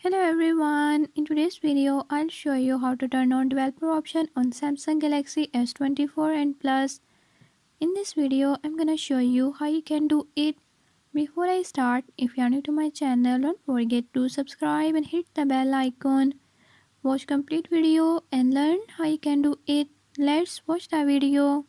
Hello everyone, in today's video I'll show you how to turn on developer option on Samsung Galaxy S24 and Plus. In this video I'm gonna show you how you can do it. Before I start, if you are new to my channel, don't forget to subscribe and hit the bell icon. Watch complete video and learn how you can do it. Let's watch the video.